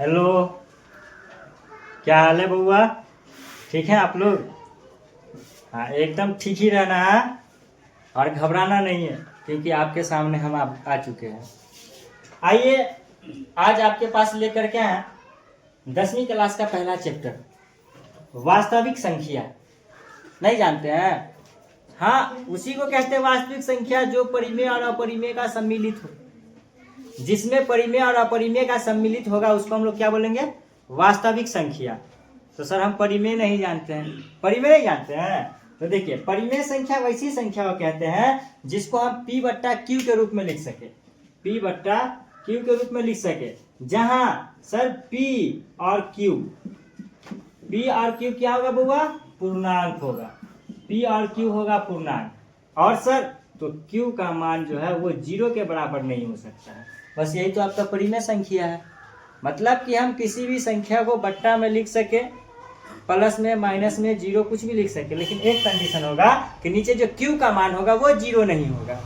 Hello, क्या हाल है बउआ? ठीक है आप लोग? हाँ, एकदम ठीक ही रहना है और घबराना नहीं है, क्योंकि आपके सामने हम आ चुके हैं। आइए, आज आपके पास लेकर के हैं 10वीं क्लास का पहला चैप्टर, वास्तविक संख्या। नहीं जानते हैं? हाँ, उसी को कहते हैं वास्तविक संख्या जो परिमेय और अपरिमेय का सम्मिलित हो। जिसमें परिमेय और अपरिमेय का सम्मिलित होगा उसको हम लोग क्या बोलेंगे? वास्तविक संख्या। तो सर हम परिमेय नहीं जानते हैं। परिमेय नहीं जानते हैं तो देखिए, परिमेय संख्या वैसी संख्या को कहते हैं जिसको हम P बट्टा Q के रूप में लिख सके। P बट्टा Q के रूप में लिख सके, जहां सर P और Q क्या होगा बउआ? पूर्णांक होगा। P और Q होगा पूर्णांक, और सर तो Q का मान जो है वो 0 के बराबर नहीं हो सकता है। बस यही तो आपका परिमेय संख्या है। मतलब कि हम किसी भी संख्या को बट्टा में लिख सके, प्लस में, माइनस में, 0 कुछ भी लिख सके, लेकिन एक कंडीशन होगा कि नीचे जो Q का मान होगा वो 0 नहीं होगा।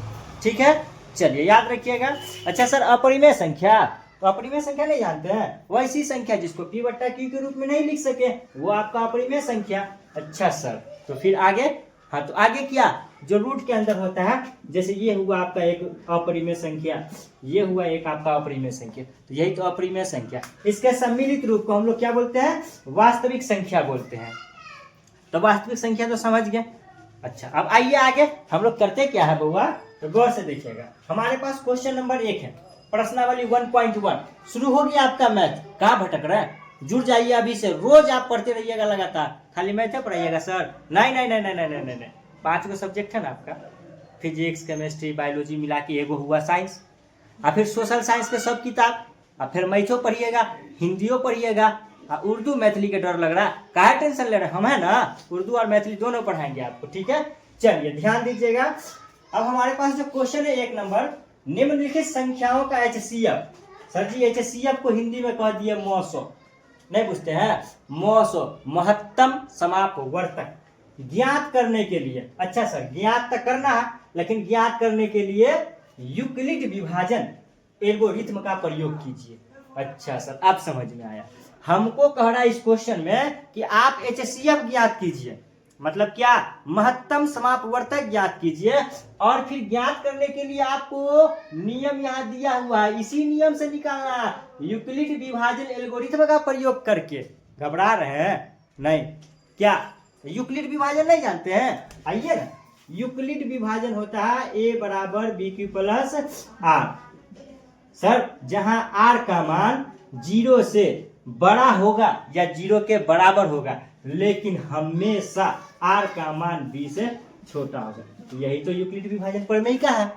ठीक है, चलिए याद रखिएगा। अच्छा सर, अपरिमेय संख्या, तो अपरिमेय संख्या नहीं जानते हैं? वैसी संख्या जिसको P बट्टा Q के रूप में नहीं लिख सके वो आपका अपरिमेय संख्या। अच्छा सर, तो फिर आगे? हाँ, तो आगे क्या? जो रूट के अंदर होता है, जैसे ये हुआ आपका एक अपरिमेय संख्या, ये हुआ एक आपका अपरिमेय संख्या, तो यही तो अपरिमेय संख्या। इसके सम्मिलित रूप को हम लोग क्या बोलते हैं? वास्तविक संख्या बोलते हैं। तो वास्तविक संख्या तो समझ गए। अच्छा, अब आइए आगे हम लोग करते क्या है बउआ, तो गौर से देखिएगा। हमारे पास क्वेश्चन नंबर 1 है, प्रश्नावली 1.1 शुरू हो गया आपका मैथ। कहाँ भटक रहा है? जुड़ जाइए अभी से, रोज आप पढ़ते रहिएगा लगातार। खाली मैथ पढ़ाइएगा सर? नहीं नहीं नहीं नहीं नहीं नहीं नहीं, 5 गो सब्जेक्ट है ना आपका, फिजिक्स, केमिस्ट्री, बायोलॉजी मिला के एगो हुआ साइंस, और फिर सोशल साइंस के सब किताब, और फिर मैथो पढ़िएगा, हिंदियों पढ़िएगा, उर्दू मैथिली के डर लग रहा है? काहे टेंशन ले रहे हैं? हम है ना, उर्दू और मैथिली दोनों पढ़ाएंगे आपको। ठीक है, चलिए ध्यान दीजिएगा। अब हमारे पास जो क्वेश्चन है 1 नंबर, निम्नलिखित संख्याओं का HCF। सर जी HCF को हिंदी में कह दिए मौसो, नहीं पूछते हैं? मौसो, महत्तम समापवर्तक, ज्ञात करने के लिए। अच्छा सर, ज्ञात तक करना है, लेकिन ज्ञात करने के लिए यूक्लिड विभाजन एल्गोरिथ्म का प्रयोग कीजिए। अच्छा सर, अब समझ में आया। हमको कह रहा है इस क्वेश्चन में कि आप HCF ज्ञात कीजिए, मतलब क्या? महत्तम समापवर्तक ज्ञात कीजिए, और फिर ज्ञात करने के लिए आपको नियम यहाँ दिया हुआ है, इसी नियम से निकालना है, यूक्लिड विभाजन एल्गोरिथ्म का प्रयोग करके। घबरा रहे हैं? नहीं। क्या यूक्लिड विभाजन नहीं जानते हैं? आइए ना, यूक्लिड विभाजन होता है A बराबर BQ प्लस R। सर, जहां R का मान 0 से बड़ा होगा या 0 के बराबर होगा, लेकिन हमेशा R का मान B से छोटा होगा, तो यही तो यूक्लिड विभाजन प्रमेय का है।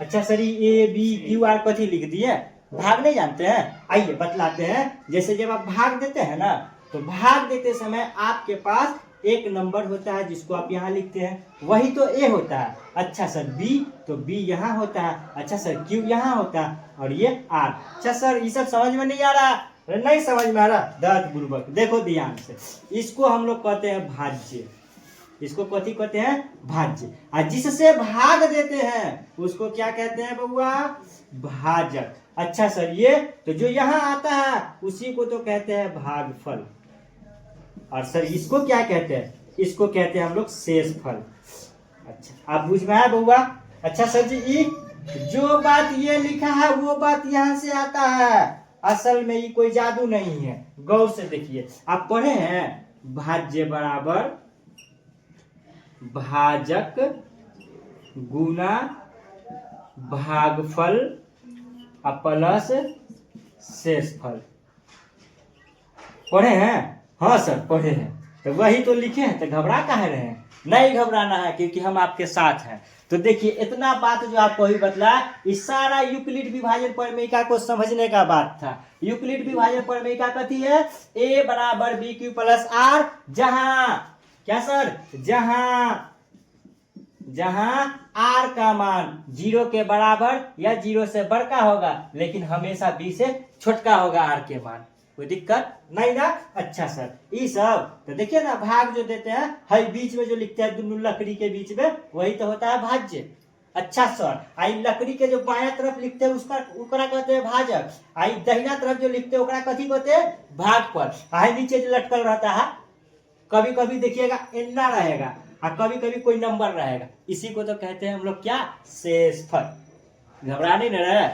अच्छा sir, A B Q R कथी लिख दिए? भाग नहीं जानते हैं? आइए बतलाते हैं। जैसे जब आप भाग देते हैं ना, तो भाग देते समय आपके पास एक नंबर होता है जिसको आप यहाँ लिखते हैं, वही तो A होता है। अच्छा सर, B, तो B यहाँ होता है। अच्छा सर, Q यहाँ होता है, और ये R। अच्छा सर, ये सब समझ में नहीं आ रहा? नहीं समझ में आ रहा? दर्द बुर्बक, देखो ध्यान से। इसको हम लोग कहते हैं भाज्य। इसको कथी कहते हैं? भाज्य। और जिससे भाग देते हैं उसको क्या कहते हैं बउआ? भाजक। अच्छा सर, ये तो जो यहाँ आता है उसी को तो कहते हैं भागफल। और सर इसको क्या कहते हैं? इसको कहते हैं हम लोग शेषफल। अच्छा, आप बुझ में आया बउआ? अच्छा सर जी, जो बात ये लिखा है वो बात यहाँ से आता है, असल में ये कोई जादू नहीं है। गौर से देखिए, आप पढ़े हैं भाज्य बराबर भाजक गुना भागफल प्लस शेषफल। पढ़े हैं? हाँ सर पढ़े हैं, तो वही तो लिखे हैं, तो घबरा काहे रहे हैं? नहीं घबराना है, क्योंकि हम आपके साथ हैं। तो देखिए, इतना बात जो आपको अभी बतला, इस सारा यूक्लिड विभाजन प्रमेयिका को समझने का बात था। यूक्लिड विभाजन प्रमेयिका कथी है? A बराबर BQ प्लस R, जहां क्या सर? जहां R का मान 0 के बराबर या 0 से बड़का होगा, लेकिन हमेशा B से छोटका होगा R के मान। कोई दिक्कत नहीं ना? अच्छा सर, ये सब तो देखिए ना, भाग जो देते हैं, हर बीच में जो लिखते हैं दोनों लकड़ी के बीच में, वही तो होता है भाज्य। अच्छा सर, आई लकड़ी के जो बाया तरफ लिखते हैं उसका ओकरा कहते हैं भाजक, आई दहिना तरफ जो लिखते हैं ओकरा कथी कहते हैं भागफल। आई नीचे जो लटकल रहता है कभी कभी देखिएगा एन्ना रहेगा और कभी कभी कोई नंबर रहेगा, इसी को तो कहते हैं हम लोग क्या, शेषफल। घबराने न रहे।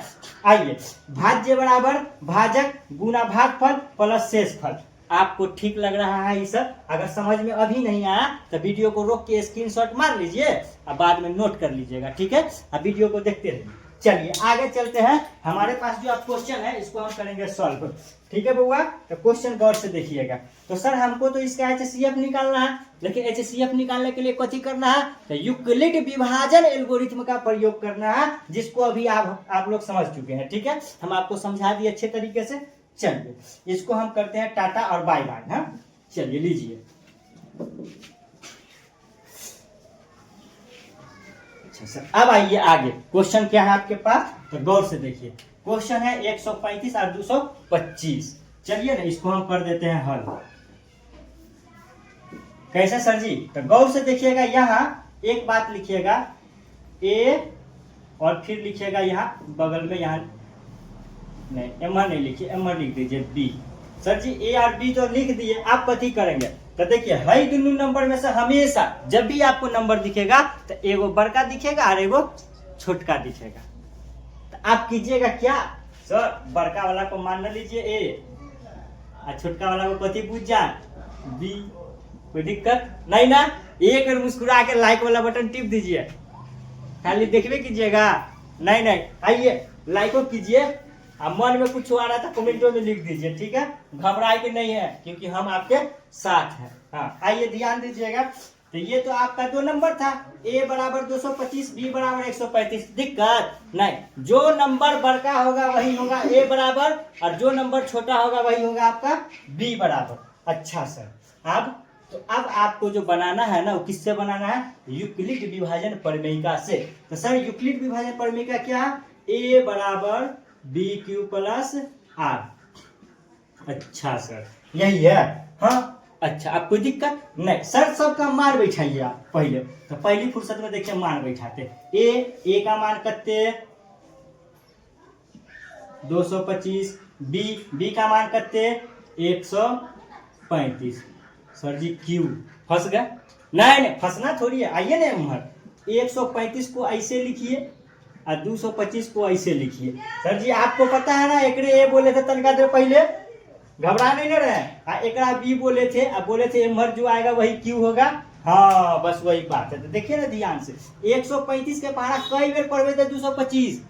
आइए, भाज्य बराबर भाजक गुना भागफल प्लस शेषफल। आपको ठीक लग रहा है ये सब? अगर समझ में अभी नहीं आया तो वीडियो को रोक के स्क्रीनशॉट मार लीजिए और बाद में नोट कर लीजिएगा, ठीक है? अब वीडियो को देखते रहिए। चलिए आगे चलते हैं। हमारे पास जो आप क्वेश्चन है इसको हम करेंगे सॉल्व, ठीक है बउआ? तो क्वेश्चन गौर से देखिएगा। तो सर हमको तो इसका HCF निकालना है, लेकिन HCF निकालने के लिए कथी करना है, तो यूक्लिड विभाजन एल्गोरिथम का प्रयोग करना है, जिसको अभी आप लोग समझ चुके हैं, ठीक है? हम आपको समझा दिए अच्छे तरीके से। चलिए इसको हम करते हैं टाटा और बाय बाय। हाँ चलिए लीजिए। अच्छा सर, अब आइए आगे। क्वेश्चन क्या है आपके पास, तो गौर से देखिए। क्वेश्चन है 135 और 225। चलिए ना इसको हम कर देते हैं हल। कैसे सर जी? तो गौर से देखिएगा, यहाँ एक बात लिखिएगा ए और फिर लिखिएगा यहाँ बगल में, यहाँ नहीं एमआर नहीं लिखिए, एमआर लिख दीजिए बी। सर जी ए और बी तो लिख दिए, आप कथी करेंगे, तो देखिए हई दोनों नंबर में से हमेशा जब भी आपको नंबर दिखेगा तो एगो बड़का दिखेगा और एगो छोटका दिखेगा। तो आप कीजिएगा क्या, सर बड़का वाला को मान लीजिए ए और छोटका वाला को कथी पूछ जाए बी। कोई दिक्कत नहीं ना? एक बार मुस्कुरा के लाइक वाला बटन टिप दीजिए, खाली देखबे कीजिएगा। नहीं नहीं, आइए लाइको कीजिए, अब मन में कुछ आ रहा था कमेंटों में लिख दीजिए, ठीक है? घबराए के नहीं है, क्योंकि हम आपके साथ हैं। हाँ आइए ध्यान दीजिएगा। तो ये तो आपका 2 नंबर था, ए बराबर 225, बी बराबर 135। दिक्कत नहीं, जो नंबर बड़का होगा वही होगा ए बराबर, और जो नंबर छोटा होगा वही होगा आपका बी बराबर। अच्छा सर, अब आपको जो बनाना है ना वो किससे बनाना है, यूक्लिड विभाजन प्रमेयिका से। तो सर यूक्लिड विभाजन प्रमेयिका क्या है, ए बराबर बी क्यू प्लस आर। अच्छा सर यही है? हाँ अच्छा, अब कोई दिक्कत नहीं। सर सबका मान बैठाइए आप पहले, तो पहली फुर्सत में देखिए मान बैठाते। ए का मान कितने 225, बी का मान कितने 135। सर जी क्यू फंस गए? नहीं फंसना थोड़ी है, आइए ना उम्र 135 को ऐसे लिखिए और 225 को ऐसे लिखिए। सर जी आपको पता है ना एकरे ए बोले थे तनका देर पहले, घबरा नहीं ना रहे। एकरा बी बोले थे, अब बोले थे एमर जो आएगा वही क्यू होगा। हाँ बस वही बात है। तो देखिए ना ध्यान से, 135 के पहाड़ा कई बेर पढ़वे थे 225।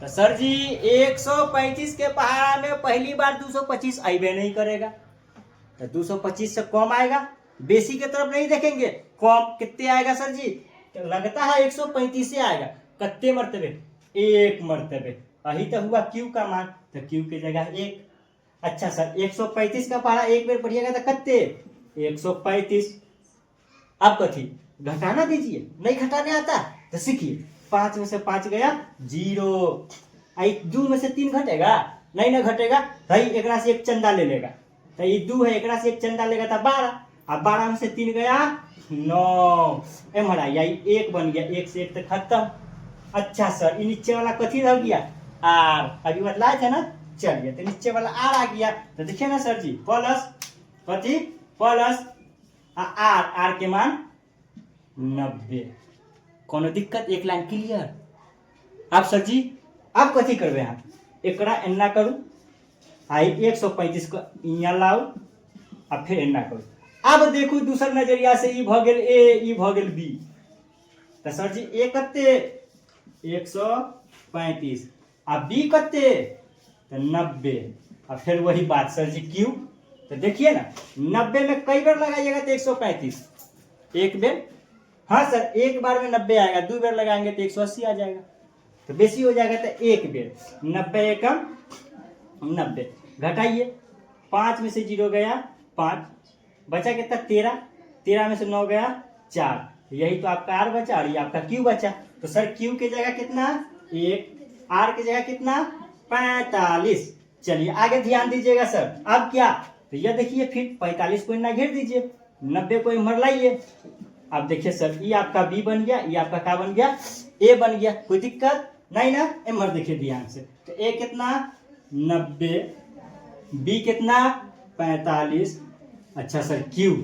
तो सर जी 135 के पहाड़ा में पहली बार 225 आइबे नहीं करेगा, तो 225 से कम आएगा। बेसी के तरफ नहीं देखेंगे, कम कितने आएगा सर जी, तो लगता है 135 से आएगा। कितने मर्तबे, 1 मर्तबे। अही तो हुआ क्यू का मान, तो क्यू की जगह 1। अच्छा सर 135 का पहाड़ा एक बार पढ़िएगा तो कितने 135। अब कथी घटाना दीजिए, नहीं घटाने आता तो सीखिए। 5 में से 5 गया 0, 2 में से 3 घटेगा, नहीं ना घटेगा। भाई एकरा से एक चंदा ले लेगा, तो ये 2 है, एकरा से एक चंदा लेगा तो 12। अब 12 में से 3 गया 9, एमहरा यही 1 बन गया, 1 से 1 तक खत्म। अच्छा सर ये नीचे वाला कथी रह गया आर, अभी बतलाए थे ना। चलिए तो नीचे वाला आर आ गया, तो देखिए ना सर जी प्लस कथी प्लस आर, आर के मान 90। कोनो दिक्कत, एक लाइन क्लियर। अब सर जी अब कथी करबे हम, एकरा एन्ना करू, आई 135 को यहाँ लाऊ अब फिर एन्ना करू। अब देखू दूसर नजरिया से ई भ गेल ए, ई भ गेल बी। तो सर जी ए कते 135, अब बी कते तो 90। अब फिर वही बात सर जी क्यू, तो देखिए ना 90 में कई बार लगाइएगा तो 135, एक बेर। हाँ सर एक बार में 90 आएगा, 2 बार लगाएंगे तो 180 आ जाएगा, तो बेसी हो जाएगा तो एक बेर। 90 एकम 90, घटाइए 5 में से 0 गया 5, बचा कितना 13, 13 में से 9 गया 4, यही तो आपका आर बचा और ये आपका क्यू बचा। तो सर क्यू की जगह कितना 1, आर की जगह कितना 45। चलिए आगे ध्यान दीजिएगा सर। अब क्या, तो ये देखिए फिर 45 को इतना घेर दीजिए, 90 को इमर लाइए। अब देखिए सर ये आपका बी बन गया, ये आपका क्या बन गया ए बन गया, कोई दिक्कत नहीं ना। एमर देखिए ध्यान से, तो ए कितना 90, बी कितना 45। अच्छा सर क्यू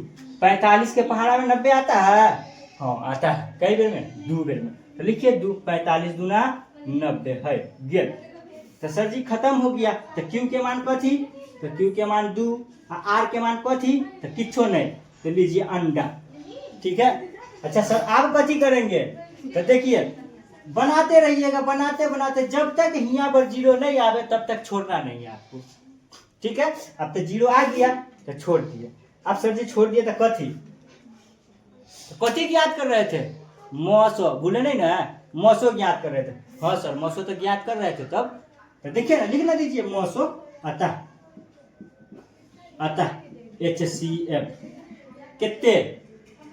45 के पहाड़ा में 90 आता है? हाँ आता है। कई बेर में? 2 बेर में। तो लिखिए 2, 45 दूना 90 है गेल। तो सर जी खत्म हो गया। तो क्यू के मान कथी? तो क्यू के मान 2, आर के मान कथी? तो किच्छो नहीं, तो लीजिए अंडा। ठीक है। अच्छा सर आप कथी करेंगे? तो देखिए बनाते रहिएगा, बनाते बनाते जब तक यहाँ पर 0 नहीं आवे तब तक छोड़ना नहीं है आपको। ठीक है। अब तो 0 आ गया तो छोड़ दिए। अब सर जी छोड़ दिए तो कथी? तो कथी ज्ञात कर रहे थे? मौसो, भूले नहीं ना, मौसो ज्ञात कर रहे थे। हाँ सर मौसो तो ज्ञात कर रहे थे तब। तो देखिए ना, लिखना दीजिए मौसो अतः HCF कितने?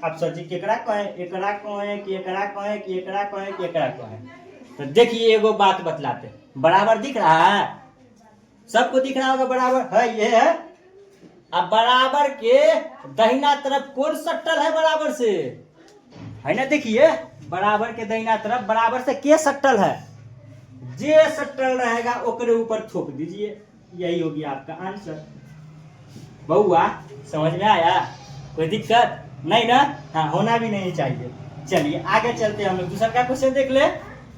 अब सर जी केकरा कहे? एकरा कहे कि एकरा कहे कि एकरा कहे कि एकरा कहे? तो देखिए एगो बात बतलाते, बराबर दिख रहा है? सबको दिख रहा होगा बराबर है, ये है। अब बराबर के दाहिना तरफ कौन सट्टल है बराबर से? है ना, देखिए बराबर के दाहिना तरफ बराबर से के सट्टल है? जे सट्टल रहेगा ओकरे ऊपर थोप दीजिए, यही होगी आपका आंसर। बउआ समझ में आया? कोई दिक्कत नहीं ना? हाँ होना भी नहीं चाहिए। चलिए आगे चलते हैं, हम लोग दूसरा का क्वेश्चन देख ले।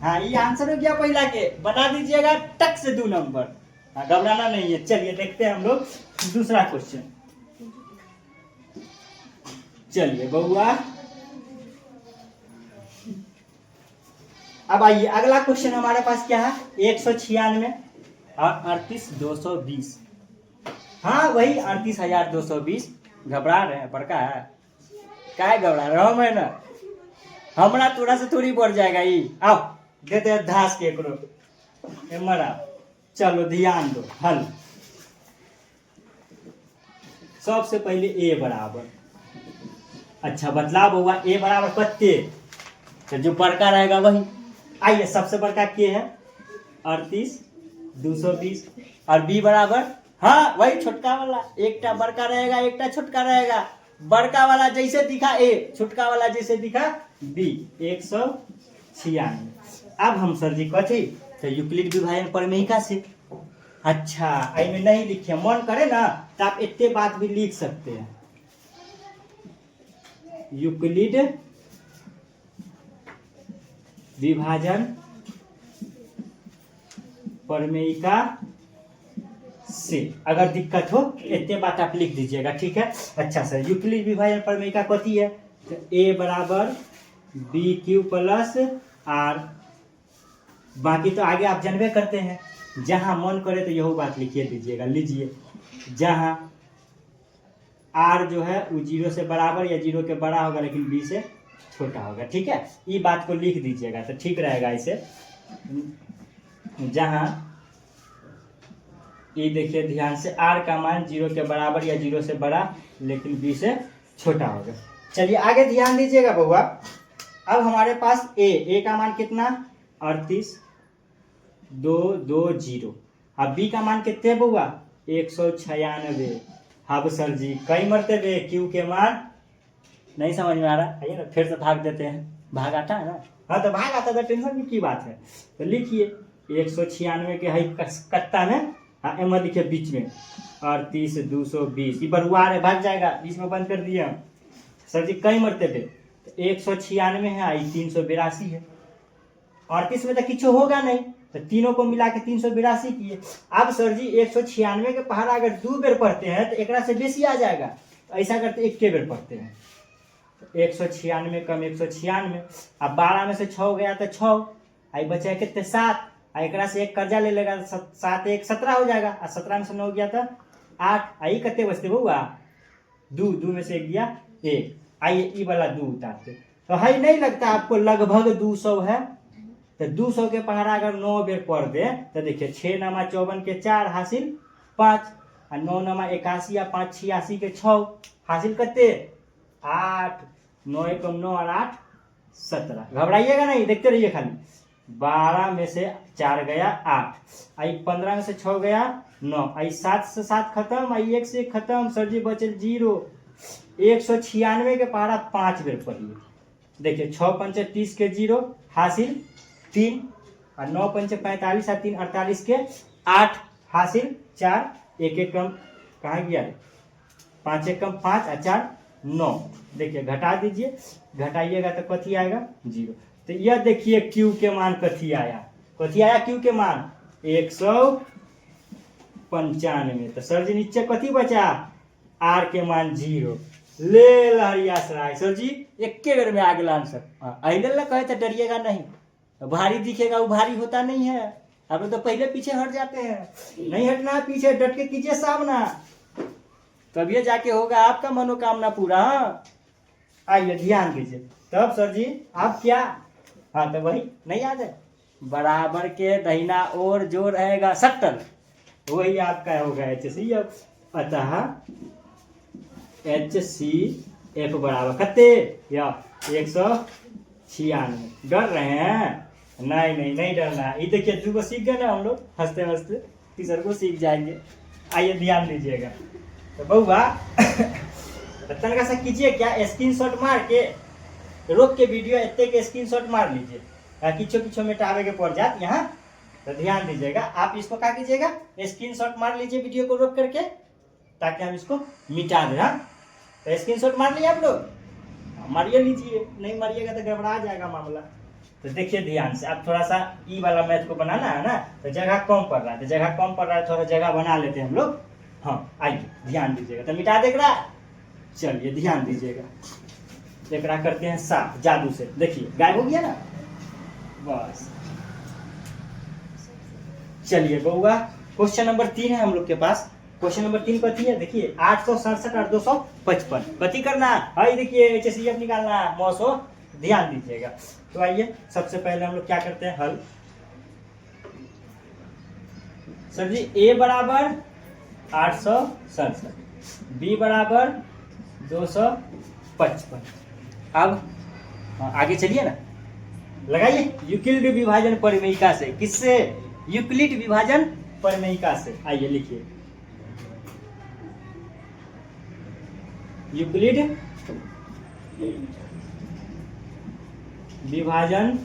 हाँ ये आंसर हो गया पहला के, बना दीजिएगा टक से 2 नंबर। हाँ घबराना नहीं है। चलिए देखते हैं हम लोग दूसरा क्वेश्चन। चलिए बउआ अब आइए अगला क्वेश्चन हमारे पास क्या है? 196 और 38,220। हाँ वही 38,220। घबरा रहे हैं? बड़का है क्या घबरा रहे हो? मैं ना हमारा थोड़ा सा थोड़ी बढ़ जाएगा ये। आओ देते हैं धास के करो मरा। चलो ध्यान दो, हल सबसे पहले ए बराबर। अच्छा बतलाव हुआ ए बराबर कत्ते? तो जो बड़का रहेगा वही। आइए सबसे बड़का के है 38,220 और बी बराबर हाँ वही छोटका वाला, एकटा बड़का रहेगा एकटा छोटका रहेगा। बड़का वाला जैसे दिखा ए, छोटका वाला जैसे दिखा बी। 196। अब हम सर जी कथी? तो यूक्लिड विभाजन प्रमेयिका से। अच्छा आई में नहीं लिखे, मन करे ना तो आप इतने बात भी लिख सकते हैं। यूक्लिड विभाजन प्रमेयिका से अगर दिक्कत हो इतने बात आप लिख दीजिएगा। ठीक है। अच्छा सर यूक्लिड विभाजन प्रमेयिका कथी है? तो ए बराबर BQ प्लस आर। बाकी तो आगे आप जानबे करते हैं, जहां मन करे तो यही बात लिखिए दीजिएगा। लीजिए जहां आर जो है वो 0 से बराबर या 0 के बड़ा होगा लेकिन बी से छोटा होगा। ठीक है, ये बात को लिख दीजिएगा तो ठीक रहेगा। इसे जहां ये देखिए ध्यान से आर का मान 0 के बराबर या 0 से बड़ा लेकिन बी से छोटा होगा। चलिए आगे ध्यान दीजिएगा बउआ। अब हमारे पास ए का मान कितना? 38,220। अब बी का मान कितने बउआ? 196। अब सर जी कई मरतबे क्यू के मान नहीं समझ में आ रहा, आइए ना फिर से भाग देते हैं। भाग आता है ना? हाँ तो भाग आता तो टेंशन की बात है। तो लिखिए 196 के है कत्ता में, हाँ एम लिखिए बीच में 38,220। ये बरुआर है भाग जाएगा, बीच में बंद कर दिए हम। सर जी कई मरतबे? तो 196 है, आई 382 है। 38 में तो कुछ होगा नहीं, तो तीनों को मिला के 382 किए। अब सर जी 196 के पहाड़ा अगर 2 बेर पढ़ते हैं तो एक से बेसी आ जाएगा, तो ऐसा करते 1 बेर पढ़ते हैं। 196 कम 196। अब 12 में से 6 गया तो 6, आई बचा कितने 7। एक से एक कर्जा ले लेगा, 7 1 17 हो जाएगा। और 17 में से 9 गया तो 8, आई कितने बचते बउआ? 2 में से 1 गया 1। आइए ई वाला 2 उतारते, तो है नहीं लगता आपको लगभग 200 है। तो 200 के पहाड़ा अगर 9 बेर पढ़ दे तो देखिए 6 नमा 54 के 4 हासिल 5, और 9 नमा 81 या 5 86 के 6 हासिल करते 8। 9 एकम 9 और 8 17। घबराइएगा नहीं, देखते रहिए खाली। 12 में से 4 गया 8, आई 15 में से 6 गया 9, आई 7 से 7 खत्म, आई 1 से 1 खत्म। सर जी बचल 0। 196 के पहाड़ा 5 बेर पढ़िए। देखिए 6 पंचे 30 के 0 हासिल 3 और 9 पंचे 45 और 3 48 के 8 हासिल 4 एक एक कम कहाँ गया 5 एक कम 5 और 4 9। देखिए घटा दीजिए, घटाइएगा तो कथी आएगा 0। तो यह देखिए Q के मान कथी आया Q के मान 195। तो सर जी नीचे कथी बचा R के मान 0। ले लहरिया सराय सर जी एक के बेर में आ गया आंसर। अहिल ना कहे तो डरिएगा नहीं, भारी दिखेगा वो भारी होता नहीं है। आप लोग तो पहले पीछे हट जाते हैं, नहीं हटना पीछे, डट के कीजिए सामना, तभी जाके होगा आपका मनोकामना पूरा। आइए ध्यान दीजिए। तब सर जी आप क्या, हाँ तो वही नहीं याद है, बराबर के दाहिना ओर जो रहेगा 70 वही आपका होगा HCF। अतः HCF बराबर कते या 196। डर रहे हैं? नहीं डरना। ये देखिए 2 को सीख गए ना हम लोग, हंसते हंसते तीसर को सीख जाएंगे। आइए ध्यान दीजिएगा। तो बउआ तनका सा कीजिए क्या, स्क्रीनशॉट मार के रोक के वीडियो इतने के स्क्रीनशॉट मार लीजिए, किछो मिटावे के पड़ जात यहाँ। तो ध्यान दीजिएगा, आप इसको क्या कीजिएगा स्क्रीनशॉट मार लीजिए वीडियो को रोक करके, ताकि हम इसको मिटा दें। हाँ तो स्क्रीनशॉट मार लिया आप लोग, मारिए लीजिए, नहीं मारिएगा तो गड़बड़ा जाएगा मामला। तो देखिए ध्यान से, आप थोड़ा सा ई वाला मैथ को बनाना है ना, तो जगह कम पड़ रहा है, तो जगह कम पड़ रहा है, थोड़ा जगह बना लेते हैं हम लोग। हाँ आइए ध्यान दीजिएगा। तो मिटा देख रहा, चलिए ध्यान दीजिएगा, एकरा करते हैं साफ जादू से। देखिए गायब हो गया ना, बस। चलिए बउआ क्वेश्चन नंबर 3 है हम लोग के पास। क्वेश्चन नंबर 3 कथी है, देखिए 867 और 255 कथी करना है। देखिए HCF निकालना है मौसो, ध्यान दीजिएगा। तो आइए सबसे पहले हम लोग क्या करते हैं, हल। सर जी A बराबर 867, B बराबर 255। अब आगे चलिए ना, लगाइए यूक्लिड विभाजन परिमेयिका से। किससे? यूक्लिड विभाजन परिमेयिका से। आइए लिखिए यूक्लिड विभाजन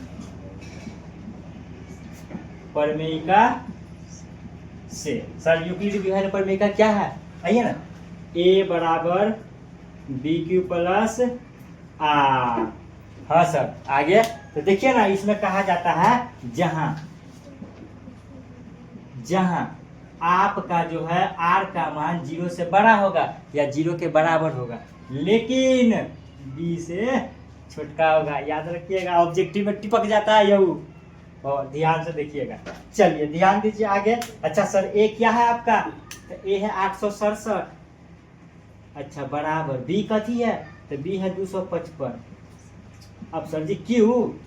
परिमेयिका से। सर यूक्लिड विभाजन परिमेयिका क्या है, आइए ना। A बराबर BQ प्लस R। हाँ सर आगे तो देखिए ना, इसमें कहा जाता है जहां आपका जो है R का मान 0 से बड़ा होगा या 0 के बराबर होगा, लेकिन B से छोटका होगा। याद रखिएगा, ऑब्जेक्टिव में टिपक जाता है यू, और ध्यान से देखिएगा। चलिए ध्यान दीजिए आगे। अच्छा सर A क्या है आपका, तो A है 867। अच्छा बराबर B कथी है, तो B है 255। अब सर जी Q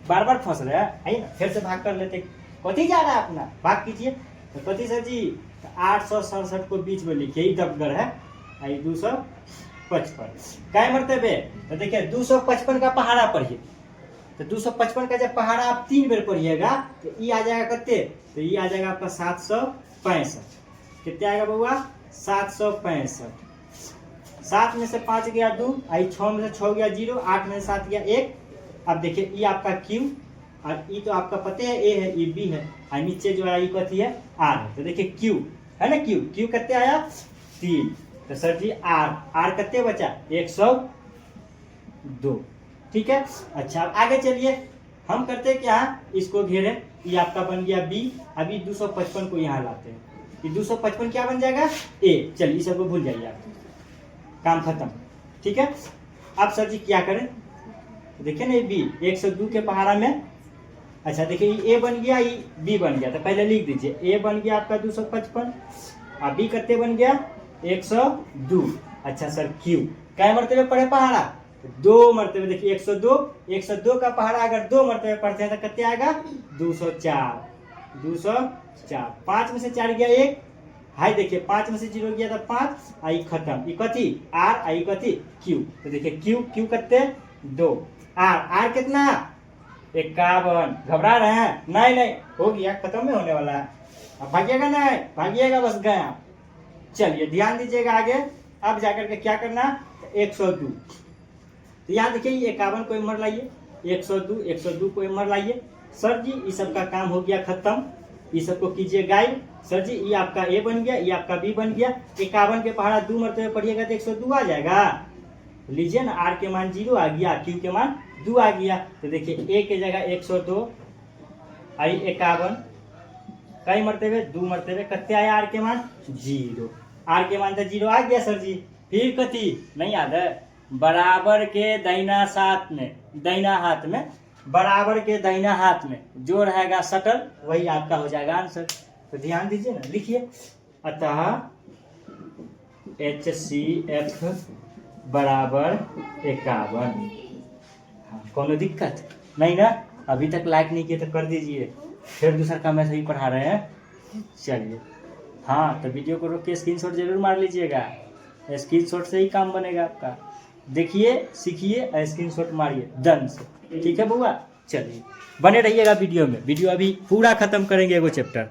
बार बार फंस रहे हैं, आइए ना फिर से भाग कर लेते। कथी जा रहा है अपना, भाग कीजिए। तो कथी सर जी, 867 को बीच में लिखिए, ही दबगर है, आई 255 काय मरतबे। तो देखिए 255 का पहाड़ा पढ़िए, तो 255 का जब पहाड़ा आप 3 बार पढ़िएगा तो ये आ जाएगा कितने, तो ये आ जाएगा आपका 765। कितने आएगा बउआ 765। 7 में से 5 गया 2, आई 6 में से 6 गया 0, 8 में से 7 गया 1। अब देखिए ये आपका Q और ये तो आपका पता है A है, ये B है, और नीचे जो है ये कथी है R है। तो देखिए Q है ना, Q कितने आया 3। तो सर जी R कितने बचा 102। ठीक है। अच्छा अब आगे चलिए, हम करते हैं क्या, इसको घेरे, ये आपका बन गया B। अभी 255 को यहाँ लाते हैं, ये 255 क्या बन जाएगा A। चलिए इस सबको भूल जाइए आप, काम खत्म। ठीक है। अब सर जी क्या करें, देखिए ना ये B 102 के पहाड़ा में। अच्छा देखिए ये A बन गया, ये B बन गया, तो पहले लिख दीजिए A बन गया आपका 255 और B कितने बन गया 102। अच्छा सर Q क्या मरतबे पढ़े पहाड़ा, 2 मरतबे। देखिए 102 का पहाड़ा अगर 2 मरतबे पढ़ते हैं तो कितने आएगा 204। 5 में से 4 गया 1, हाई देखिए 5 में से 0 गया था 5, आई खत्म। ये कथी R, आई कथी Q। तो देखिए Q कितने 2, R कितना 51। घबरा रहे हैं? नहीं हो गया, खत्म में होने वाला है। अब भागिएगा नहीं, भागिएगा बस गया। चलिए ध्यान दीजिएगा आगे। अब जाकर के क्या करना, 102। तो यहाँ देखिए 51 को इमर लाइए, 102 को इमर लाइए। सर जी ये सबका काम हो गया खत्म, ये सबको कीजिए गाइड। सर जी ये आपका ए बन गया, ये आपका बी बन गया। 51 के पहाड़ा 2 मरतबे पढ़िएगा तो 102 आ जाएगा। लीजिए ना, आर के मान 0 आ गया, क्यू के मान 2 आ गया। तो देखिए ए के जगह 102 और 51 कई मरतबे 2 मरतबे कत्ते आया आर के मान 0। आर के मान तो 0 आ गया सर जी। फिर कथी नहीं याद है, बराबर के दाहिना साथ में, दाहिना हाथ में, बराबर के दाहिना हाथ में जो रहेगा शटल वही आपका हो जाएगा आंसर। तो ध्यान दीजिए ना, लिखिए अतः HCF बराबर 51। हाँ, कोनो दिक्कत नहीं ना? अभी तक लाइक नहीं किए तो कर दीजिए, फिर दूसरा काम ऐसे ही पढ़ा रहे हैं। चलिए हाँ, तो वीडियो को रोक के स्क्रीनशॉट जरूर मार लीजिएगा, स्क्रीनशॉट से ही काम बनेगा आपका। देखिए सीखिए और स्क्रीनशॉट मारिए डन से, ठीक है बुआ। चलिए बने रहिएगा वीडियो में, वीडियो अभी पूरा खत्म करेंगे एगो चैप्टर।